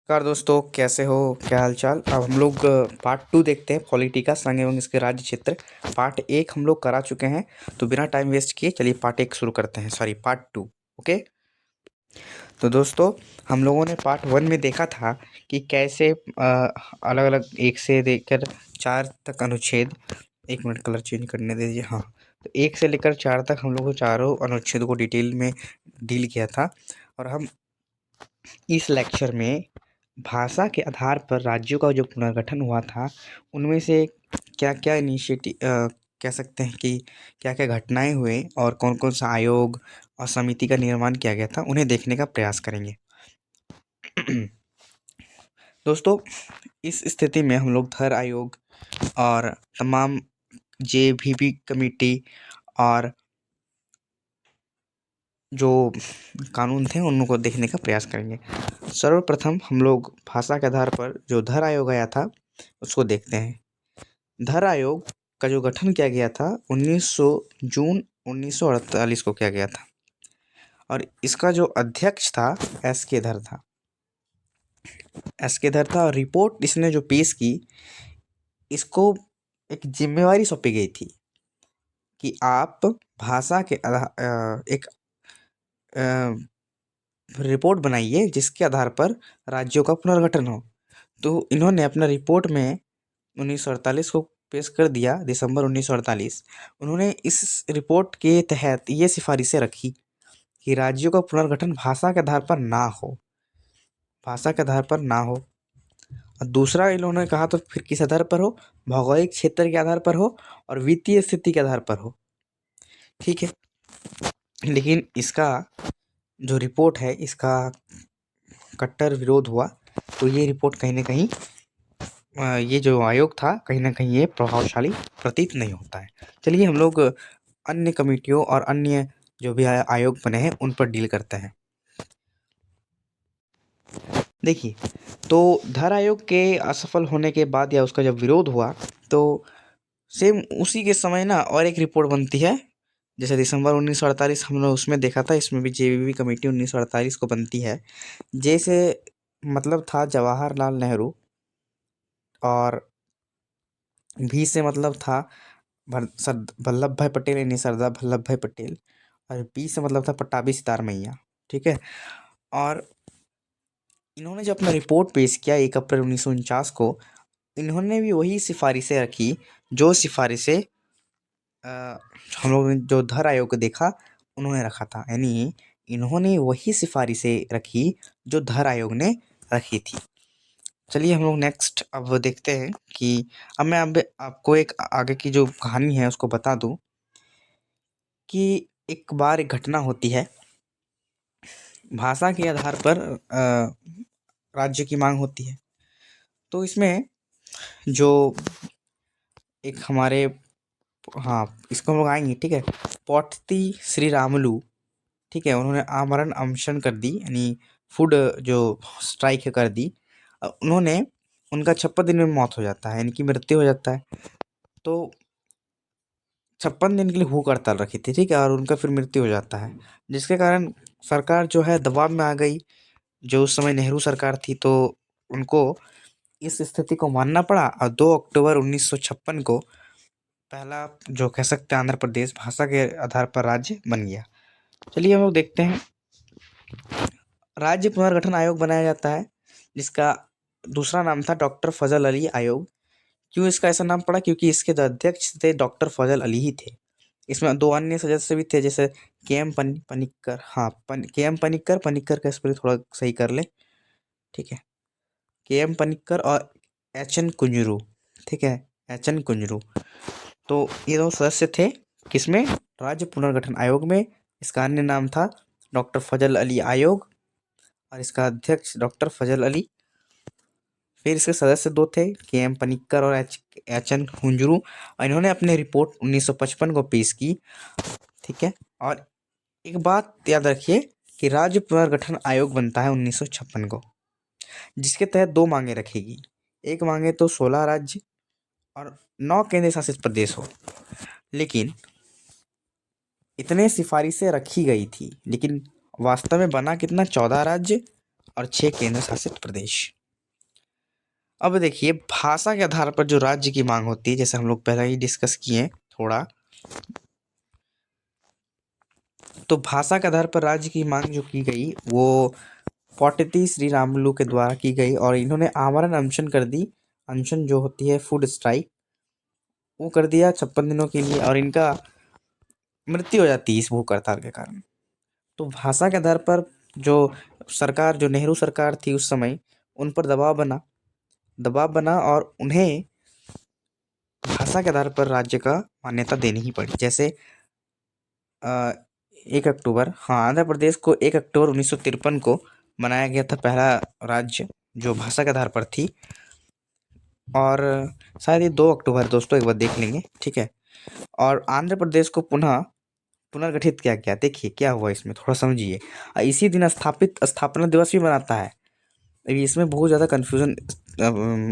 नमस्कार दोस्तों, कैसे हो? क्या हाल चाल? अब हम लोग पार्ट 2 देखते हैं, पॉलिटिका संघ एवं इसके राज्य क्षेत्र। पार्ट 1 हम लोग करा चुके हैं, तो बिना टाइम वेस्ट किए चलिए पार्ट 1 शुरू करते हैं। Sorry, part 2। ओके। तो दोस्तों, हम लोगों ने पार्ट 1 में देखा था कि कैसे अलग अलग 1 से लेकर 4 तक अनुच्छेद। 1 मिनट, कलर चेंज करने दीजिए। हाँ, तो 1 से लेकर 4 तक हम लोग चारों अनुच्छेद को डिटेल में डील किया था। और हम इस लेक्चर में भाषा के आधार पर राज्यों का जो पुनर्गठन हुआ था, उनमें से क्या-क्या कह सकते हैं कि क्या-क्या घटनाएँ हुए और कौन-कौन सा आयोग और समिति का निर्माण किया गया था, उन्हें देखने का प्रयास करेंगे। दोस्तों, इस स्थिति में हम लोग धर आयोग और तमाम जेबीवी कमेटी और जो कानून थे उनको देखने का प्रयास करेंगे। सर्वप्रथम हम लोग भाषा के आधार पर जो धर आयोग आया था उसको देखते हैं। धर आयोग का जो गठन किया गया था 1900 जून 1948 को किया गया था और इसका जो अध्यक्ष था एस के धर था। एस के धर था और रिपोर्ट इसने जो पेश की, इसको एक जिम्मेवारी सौंपी गई थी कि आप भाषा के एक रिपोर्ट बनाइए जिसके आधार पर राज्यों का पुनर्गठन हो। तो इन्होंने अपना रिपोर्ट में 1948 को पेश कर दिया, दिसंबर 1948। उन्होंने इस रिपोर्ट के तहत ये सिफारिशें रखी कि राज्यों का पुनर्गठन भाषा के आधार पर ना हो, भाषा के आधार पर ना हो। और दूसरा इन्होंने कहा तो फिर किस आधार पर हो? भौगोलिक क्षेत्र के आधार पर हो और वित्तीय स्थिति के आधार पर हो। ठीक है, लेकिन इसका जो रिपोर्ट है इसका कट्टर विरोध हुआ। तो ये रिपोर्ट कहीं ना कहीं ये जो आयोग था कहीं ना कहीं ये प्रभावशाली प्रतीत नहीं होता है। चलिए हम लोग अन्य कमेटियों और अन्य जो भी आयोग बने हैं उन पर डील करते हैं। देखिए, तो धर आयोग के असफल होने के बाद या उसका जब विरोध हुआ तो सेम उसी के समय ना और एक रिपोर्ट बनती है। जैसे दिसंबर 1948 हमने उसमें देखा था, इसमें भी जेबीवी कमेटी 1948 को बनती है। जैसे मतलब था जवाहरलाल नेहरू, और भी से मतलब था सर वल्लभ भाई पटेल यानी सरदार वल्लभ भाई पटेल, और पी से मतलब था पट्टाभी सितार मैया। ठीक है, और इन्होंने जब अपना रिपोर्ट पेश किया 1 अप्रैल 1949 को, इन्होंने भी वही सिफारिशें रखी जो सिफारिशें हम लोगों ने जो धर आयोग को देखा उन्होंने रखा था। यानी इन्होंने वही सिफारिशें रखी जो धर आयोग ने रखी थी। चलिए हम लोग नेक्स्ट अब देखते हैं कि अब मैं अब आपको एक आगे की जो कहानी है उसको बता दूं कि एक बार एक घटना होती है। भाषा के आधार पर राज्य की मांग होती है। तो इसमें जो एक हमारे, हाँ इसको हम लोग आएंगे। ठीक है, पौटती श्री रामलू, ठीक है, उन्होंने आमरण अनशन कर दी, यानी फूड जो स्ट्राइक कर दी। उन्होंने उनका 56 दिन में मौत हो जाता है, यानी कि मृत्यु हो जाता है। तो 56 दिन के लिए भूख हड़ताल रखी थी, ठीक है, और उनका फिर मृत्यु हो जाता है, जिसके कारण सरकार जो है दबाव में आ गई। जो उस समय नेहरू सरकार थी, तो उनको इस स्थिति को मानना पड़ा और 2 अक्टूबर 1956 को पहला जो कह सकते हैं आंध्र प्रदेश भाषा के आधार पर राज्य बन गया। चलिए हम लोग देखते हैं। राज्य पुनर्गठन आयोग बनाया जाता है जिसका दूसरा नाम था डॉक्टर फजल अली आयोग। क्यों इसका ऐसा नाम पड़ा? क्योंकि इसके जो अध्यक्ष थे डॉक्टर फजल अली ही थे। इसमें 2 अन्य सदस्य भी थे, जैसे के एम पनिक्कर। हाँ, के एम पनिक्कर, पनिक्कर का स्पेलिंग थोड़ा सही कर ले। ठीक है, के एम पनिक्कर और एच एन कुंजरू। ठीक है, एच एन कुंजरू। तो ये 2 सदस्य थे किसमें? राज्य पुनर्गठन आयोग में। इसका अन्य नाम था डॉक्टर फजल अली आयोग और इसका अध्यक्ष डॉक्टर फजल अली। फिर इसके सदस्य 2 थे, के एम पनिक्कर और एच एन कुंजरू, और इन्होंने अपनी रिपोर्ट 1955 को पेश की। ठीक है, और एक बात याद रखिए कि राज्य पुनर्गठन आयोग बनता है 1956 को, जिसके तहत 2 मांगे रखेगी। एक मांगे तो 16 राज्य और 9 केंद्र शासित प्रदेश हो। लेकिन इतने सिफारिशें रखी गई थी, लेकिन वास्तव में बना कितना? 14 राज्य और 6 केंद्र शासित प्रदेश। अब देखिए भाषा के आधार पर जो राज्य की मांग होती है, जैसे हम लोग पहले ही डिस्कस किए हैं थोड़ा, तो भाषा के आधार पर राज्य की मांग जो की गई वो पॉटिटी श्री रामुलु के द्वारा की गई और इन्होंने आमरण अनशन कर दी। अनशन जो होती है फूड स्ट्राइक, वो कर दिया 56 दिनों के लिए और इनका मृत्यु हो जाती है इस भूख हड़ताल के कारण। तो भाषा के आधार पर जो सरकार, जो नेहरू सरकार थी उस समय, उन पर दबाव बना और उन्हें भाषा के आधार पर राज्य का मान्यता देनी ही पड़ी। जैसे 1 अक्टूबर, हाँ, आंध्र प्रदेश को 1 अक्टूबर 1953 को बनाया गया था पहला राज्य जो भाषा के आधार पर थी। और शायद ये 2 अक्टूबर, दोस्तों एक बार देख लेंगे, ठीक है। और आंध्र प्रदेश को पुनर्गठित किया गया। देखिए क्या हुआ इसमें, थोड़ा समझिए। इसी दिन स्थापना दिवस भी मनाता है। अभी इसमें बहुत ज़्यादा कन्फ्यूजन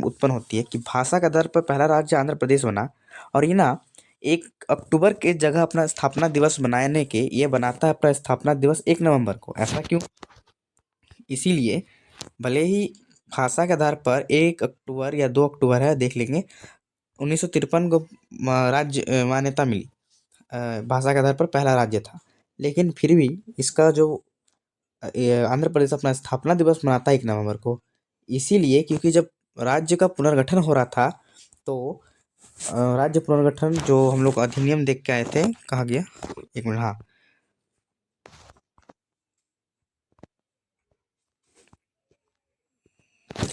उत्पन्न होती है कि भाषा के आधार पर पहला राज्य आंध्र प्रदेश बना और ये ना 1 अक्टूबर के जगह अपना स्थापना दिवस बनाने के ये बनाता है अपना स्थापना दिवस 1 नवंबर को। ऐसा क्यों? इसीलिए भले ही भाषा के आधार पर 1 अक्टूबर या 2 अक्टूबर है, देख लेंगे, 1953 को राज्य मान्यता मिली। भाषा के आधार पर पहला राज्य था, लेकिन फिर भी इसका जो आंध्र प्रदेश अपना स्थापना दिवस मनाता है 1 नवंबर को, इसीलिए क्योंकि जब राज्य का पुनर्गठन हो रहा था तो राज्य पुनर्गठन जो हम लोग अधिनियम देख के आए थे, कहाँ गया, 1 मिनट,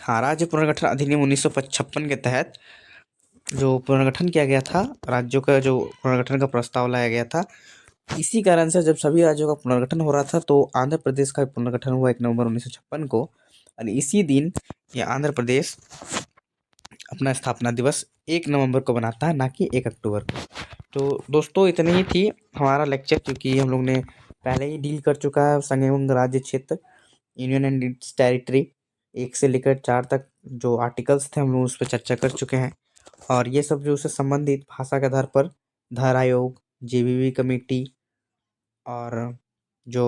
हाँ, राज्य पुनर्गठन अधिनियम 1956 के तहत जो पुनर्गठन किया गया था, राज्यों का जो पुनर्गठन का प्रस्ताव लाया गया था, इसी कारण से जब सभी राज्यों का पुनर्गठन हो रहा था तो आंध्र प्रदेश का पुनर्गठन हुआ 1 नवंबर 1956 को। और इसी दिन ये आंध्र प्रदेश अपना स्थापना दिवस 1 नवंबर को बनाता है, ना कि 1 अक्टूबर को। तो दोस्तों इतनी ही थी हमारा लेक्चर, क्योंकि हम लोग ने पहले ही डील कर चुका है संघ एवं राज्य क्षेत्र, यूनियन एंड इट्स टेरिटरी, 1 से लेकर 4 तक जो आर्टिकल्स थे हम लोग उस पर चर्चा कर चुके हैं। और ये सब जो उससे संबंधित भाषा के आधार पर धर आयोग, जेबीवी कमेटी और जो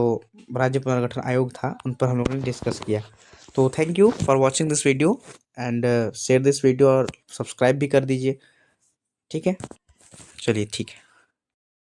राज्य पुनर्गठन आयोग था, उन पर हम लोगों ने डिस्कस किया। तो thank you for watching this video and share this video और सब्सक्राइब भी कर दीजिए, ठीक है। चलिए ठीक है।